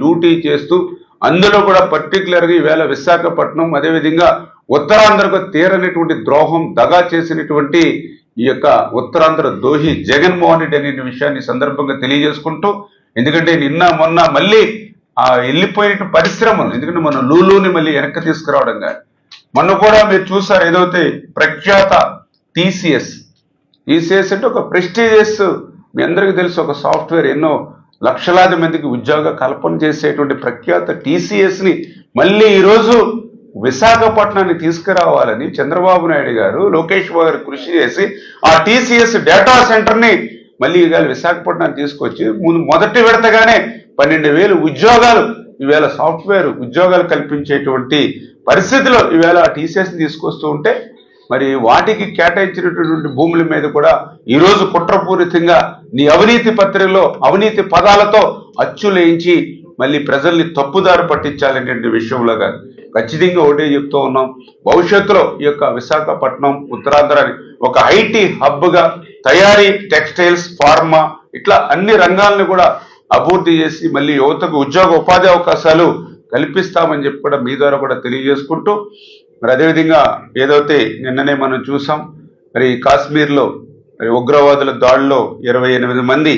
లూటీ చేస్తూ అందులో కూడా పర్టికులర్గా ఈవేళ విశాఖపట్నం అదేవిధంగా ఉత్తరాంధ్రకు తీరనటువంటి ద్రోహం దగా చేసినటువంటి ఈ యొక్క ఉత్తరాంధ్ర దోహి జగన్మోహన్ రెడ్డి అనే విషయాన్ని సందర్భంగా తెలియజేసుకుంటూ, ఎందుకంటే నిన్న మొన్న మళ్ళీ వెళ్ళిపోయిన పరిశ్రమలు, ఎందుకంటే మనం లూలుని మళ్ళీ వెనక్కి తీసుకురావడం కానీ, మొన్న కూడా మీరు చూసారు ఏదైతే ప్రఖ్యాత టీసీఎస్ అంటే ఒక ప్రెస్టీజియస్, మీ అందరికీ తెలుసు, ఒక సాఫ్ట్వేర్ ఎన్నో లక్షలాది మందికి ఉద్యోగ కల్పన చేసేటువంటి ప్రఖ్యాత టీసీఎస్ని మళ్ళీ ఈరోజు విశాఖపట్నాన్ని తీసుకురావాలని చంద్రబాబు నాయుడు గారు, లోకేష్ బాబు గారు కృషి చేసి ఆ టీసీఎస్ డేటా సెంటర్ని మళ్ళీ ఇవాళ విశాఖపట్నాన్ని తీసుకొచ్చి మొదటి విడతగానే 12,000 ఉద్యోగాలు ఈవేళ సాఫ్ట్వేర్ ఉద్యోగాలు కల్పించేటువంటి పరిస్థితిలో ఈవేళ ఆ టీసీఎస్ని తీసుకొస్తూ ఉంటే, మరి వాటికి కేటాయించినటువంటి భూముల మీద కూడా ఈరోజు కుట్రపూరితంగా నీ అవినీతి పత్రికలో అవినీతి పదాలతో అచ్చులేయించి మళ్ళీ ప్రజల్ని తప్పుదారి పట్టించాలనేటువంటి విషయంలో కానీ ఖచ్చితంగా ఒకటే చెప్తూ ఉన్నాం. భవిష్యత్తులో ఈ యొక్క విశాఖపట్నం ఉత్తరాంధ్రాన్ని ఒక ఐటీ హబ్గా తయారీ, టెక్స్టైల్స్, ఫార్మా ఇట్లా అన్ని రంగాలను కూడా అభివృద్ధి చేసి మళ్ళీ యువతకు ఉద్యోగ ఉపాధి అవకాశాలు కల్పిస్తామని చెప్పి కూడా మీ ద్వారా కూడా తెలియజేసుకుంటూ, మరి అదేవిధంగా ఏదైతే నిన్ననే మనం చూసాం, మరి కాశ్మీర్లో మరి ఉగ్రవాదుల దాడిలో 28 మంది